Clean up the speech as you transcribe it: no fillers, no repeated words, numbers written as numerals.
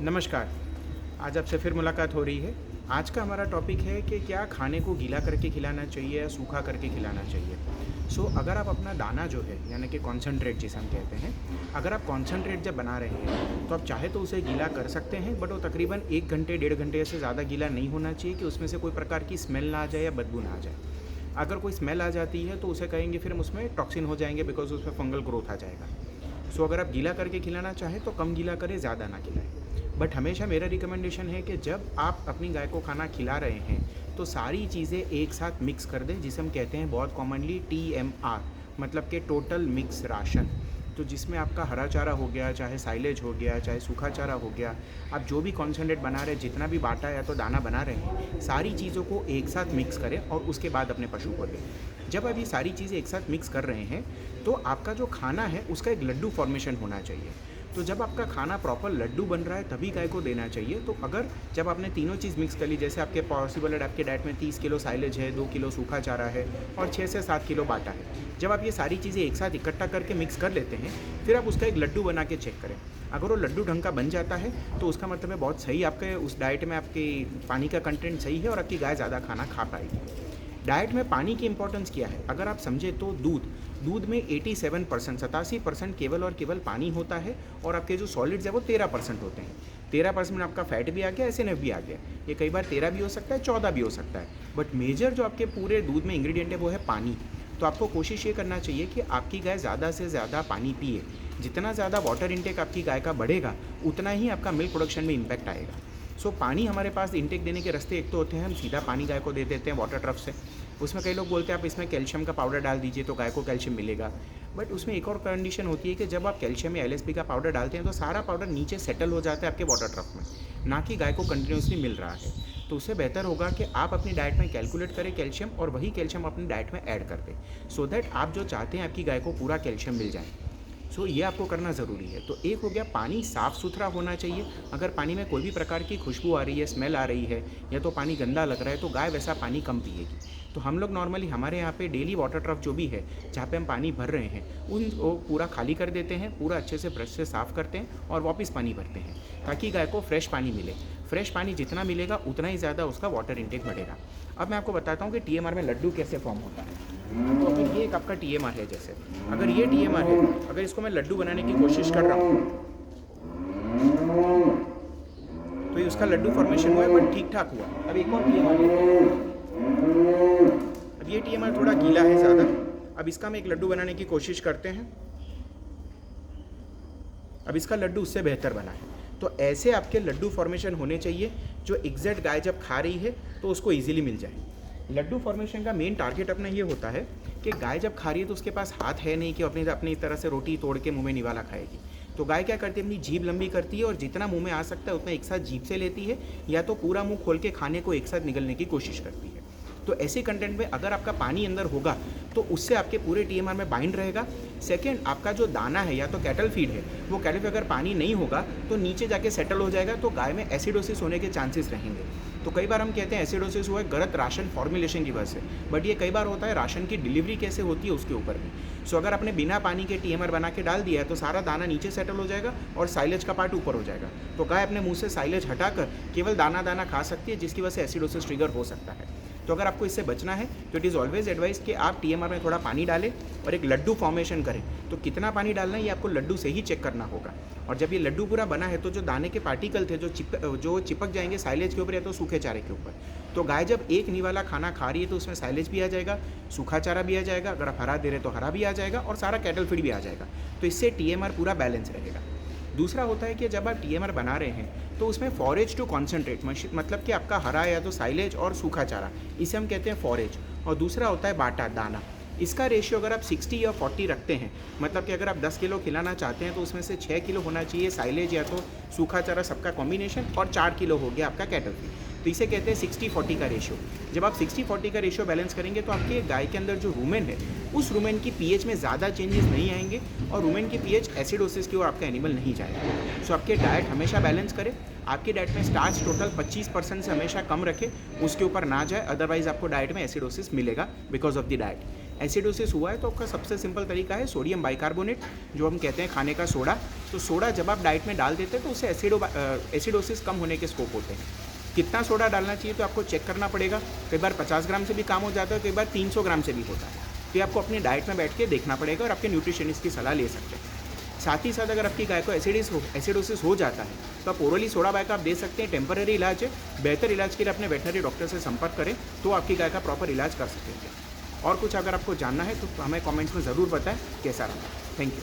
नमस्कार। आज आपसे फिर मुलाकात हो रही है। आज का हमारा टॉपिक है कि क्या खाने को गीला करके खिलाना चाहिए या सूखा करके खिलाना चाहिए। अगर आप अपना दाना जो है यानी कि कॉन्सनट्रेट जिसे हम कहते हैं, अगर आप कॉन्सनट्रेट जब बना रहे हैं तो आप चाहे तो उसे गीला कर सकते हैं, बट वो तकरीबन 1 घंटे 1.5 घंटे से ज़्यादा गीला नहीं होना चाहिए कि उसमें से कोई प्रकार की स्मेल ना आ जाए या बदबू ना आ जाए। अगर कोई स्मेल आ जाती है तो उसे कहेंगे फिर हम उसमें टॉक्सिन हो जाएंगे, बिकॉज उसमें फंगल ग्रोथ आ जाएगा। अगर आप गीला करके खिलाना चाहें तो कम गीला करें, ज़्यादा ना खिलाएं। बट हमेशा मेरा रिकमेंडेशन है कि जब आप अपनी गाय को खाना खिला रहे हैं तो सारी चीज़ें एक साथ मिक्स कर दें, जिसे हम कहते हैं बहुत कॉमनली TMR, मतलब कि टोटल मिक्स राशन। तो जिसमें आपका हरा चारा हो गया, चाहे साइलेज हो गया, चाहे सूखा चारा हो गया, आप जो भी कॉन्सनट्रेट बना रहे हैं, जितना भी बाटा या तो दाना बना रहे हैं, सारी चीज़ों को एक साथ मिक्स करें और उसके बाद अपने पशु को दें। जब आप ये सारी चीज़ें एक साथ मिक्स कर रहे हैं तो आपका जो खाना है उसका एक लड्डू फॉर्मेशन होना चाहिए। तो जब आपका खाना प्रॉपर लड्डू बन रहा है तभी गाय को देना चाहिए। तो अगर जब आपने तीनों चीज़ मिक्स कर ली, जैसे आपके पॉसिबल है आपके डाइट में 30 किलो साइलेज है, 2 किलो सूखा चारा है और 6 से 7 किलो बाटा है, जब आप ये सारी चीज़ें एक साथ इकट्ठा करके मिक्स कर लेते हैं, फिर आप उसका एक लड्डू बना के चेक करें। अगर वो लड्डू ढंग का बन जाता है तो उसका मतलब है बहुत सही आपके उस डाइट में आपकी पानी का कंटेंट सही है और आपकी गाय ज़्यादा खाना खा पाएगी। डाइट में पानी की इंपॉर्टेंस क्या है अगर आप समझे तो दूध में 87% 87% केवल और केवल पानी होता है और आपके जो सॉलिड्स है वो 13% होते हैं। 13% में आपका फैट भी आ गया, SNF भी आ गया। ये कई बार 13 भी हो सकता है, 14 भी हो सकता है, बट मेजर जो आपके पूरे दूध में इंग्रेडिएंट है वो है पानी। तो आपको कोशिश ये करना चाहिए कि आपकी गाय ज़्यादा से ज़्यादा पानी पिए। जितना ज़्यादा वाटर इंटेक आपकी गाय का बढ़ेगा उतना ही आपका मिल्क प्रोडक्शन में इम्पैक्ट आएगा। पानी हमारे पास इंटेक देने के रास्ते एक तो होते हैं, हम सीधा पानी गाय को दे देते हैं वाटर ट्रफ से। उसमें कई लोग बोलते हैं आप इसमें कैल्शियम का पाउडर डाल दीजिए तो गाय को कैल्शियम मिलेगा, बट उसमें एक और कंडीशन होती है कि जब आप कैल्शियम या LSP का पाउडर डालते हैं तो सारा पाउडर नीचे सेटल हो जाता है आपके वाटर ट्रफ में, ना कि गाय को कंटिन्यूसली मिल रहा है। तो उससे बेहतर होगा कि आप अपनी डाइट में कैलकुलेट करें कैल्शियम और वही कैल्शियम अपनी डाइट में ऐड कर दें, सो दैट आप जो चाहते हैं आपकी गाय को पूरा कैल्शियम मिल जाए। ये आपको करना ज़रूरी है। तो एक हो गया, पानी साफ़ सुथरा होना चाहिए। अगर पानी में कोई भी प्रकार की खुशबू आ रही है, स्मेल आ रही है या तो पानी गंदा लग रहा है तो गाय वैसा पानी कम पिएगी। तो हम लोग नॉर्मली हमारे यहाँ पे डेली वाटर ट्रफ जो भी है जहाँ पे हम पानी भर रहे हैं उन वो पूरा खाली कर देते हैं, पूरा अच्छे से ब्रश से साफ़ करते हैं और वापस पानी भरते हैं ताकि गाय को फ्रेश पानी मिले। फ्रेश पानी जितना मिलेगा उतना ही ज़्यादा उसका वाटर इंटेक बढ़ेगा। अब मैं आपको बताता हूँ कि TMR में लड्डू कैसे फॉर्म होता है। तो अगर ये एक आपका TMR है, जैसे अगर ये TMR है, अगर इसको मैं लड्डू बनाने की कोशिश कर रहा हूँ तो ये उसका लड्डू फॉर्मेशन हुआ है, बट ठीक ठाक हुआ। अब एक और TMR है, अब ये TMR थोड़ा गीला है ज़्यादा। अब इसका हम एक लड्डू बनाने की कोशिश करते हैं, अब इसका लड्डू उससे बेहतर बना है। तो ऐसे आपके लड्डू फॉर्मेशन होने चाहिए जो एग्जैक्ट गाय जब खा रही है तो उसको ईजिली मिल जाए। लड्डू फॉर्मेशन का मेन टारगेट अपना ये होता है कि गाय जब खा रही है तो उसके पास हाथ है नहीं कि अपनी तरह से रोटी तोड़ के मुंह में निवाला खाएगी। तो गाय क्या करती है, अपनी जीभ लंबी करती है और जितना मुंह में आ सकता है उतना एक साथ जीभ से लेती है, या तो पूरा मुंह खोल के खाने को एक साथ निगलने की कोशिश करती है। तो ऐसे कंटेंट में अगर आपका पानी अंदर होगा तो उससे आपके पूरे TMR में बाइंड रहेगा। सेकेंड, आपका जो दाना है या तो कैटल फीड है, वो कैटल फीड अगर पानी नहीं होगा तो नीचे जाके सेटल हो जाएगा, तो गाय में एसिडोसिस होने के चांसेस रहेंगे। तो कई बार हम कहते हैं एसिडोसिस हुआ है गलत राशन फॉर्मुलेशन की वजह से, बट ये कई बार होता है राशन की डिलीवरी कैसे होती है उसके ऊपर भी। अगर आपने बिना पानी के TMR बना के डाल दिया है तो सारा दाना नीचे सेटल हो जाएगा और साइलेज का पार्ट ऊपर हो जाएगा। तो गाय अपने मुंह से साइलेज हटाकर केवल दाना दाना खा सकती है, जिसकी वजह से एसिडोसिस ट्रिगर हो सकता है। तो अगर आपको इससे बचना है तो इट इज़ ऑलवेज एडवाइस कि आप TMR में थोड़ा पानी डालें और एक लड्डू फॉर्मेशन करें। तो कितना पानी डालना है ये आपको लड्डू से ही चेक करना होगा। और जब ये लड्डू पूरा बना है तो जो दाने के पार्टिकल थे जो चिपक जाएंगे साइलेज के ऊपर या तो सूखे चारे के ऊपर। तो गाय जब एक निवाला खाना खा रही है तो उसमें साइलेज भी आ जाएगा, सूखा चारा भी आ जाएगा, अगर आप हरा दे रहे तो हरा भी आ जाएगा और सारा कैटल फीड भी आ जाएगा। तो इससे TMR पूरा बैलेंस रहेगा। दूसरा होता है कि जब आप TMR बना रहे हैं तो उसमें फॉरेज टू कॉन्सेंट्रेट, मतलब कि आपका हरा या तो साइलेज और सूखा चारा, इसे हम कहते हैं फॉरेज। और दूसरा होता है बाटा, दाना। इसका रेशियो अगर आप 60 या 40 रखते हैं, मतलब कि अगर आप 10 किलो खिलाना चाहते हैं तो उसमें से 6 किलो होना चाहिए साइलेज या तो सूखा चारा, सबका कॉम्बिनेशन, और 4 किलो हो गया आपका कैटल फीड। तो इसे कहते हैं 60-40 का रेशियो। जब आप 60-40 का रेशियो बैलेंस करेंगे तो आपके गाय के अंदर जो रूमेन है उस रूमेन की पीएच में ज़्यादा चेंजेस नहीं आएंगे और रूमेन की पीएच एसिडोसिस की ओर आपका एनिमल नहीं जाएगा। आपके डाइट हमेशा बैलेंस करें। आपकी डाइट में स्टार्च टोटल 25% से हमेशा कम रखें, उसके ऊपर ना जाए, अदरवाइज आपको डाइट में एसिडोसिस मिलेगा because of the diet. Acidosis हुआ है तो आपका सबसे सिंपल तरीका है सोडियम बाइकार्बोनेट, जो हम कहते हैं खाने का सोडा। तो सोडा जब आप डाइट में डाल देते हैं तो उससे एसिडोसिस कम होने के स्कोप होते हैं। कितना सोडा डालना चाहिए तो आपको चेक करना पड़ेगा। कई बार 50 ग्राम से भी काम हो जाता है, कई बार 300 ग्राम से भी होता है। तो ये आपको अपनी डाइट में बैठ के देखना पड़ेगा और आपके न्यूट्रिशनिस्ट की सलाह ले सकते हैं। साथ ही साथ अगर आपकी गाय को एसिडोसिस हो जाता है तो आप ओरली सोडा बाइक आप दे सकते हैं, टेम्पररी इलाज है। बेहतर इलाज के लिए अपने वेटनरी डॉक्टर से संपर्क करें तो आपकी गाय का प्रॉपर इलाज कर सकेंगे। और कुछ अगर आपको जानना है तो हमें कमेंट्स में ज़रूर बताएं कैसा रहा। Thank you.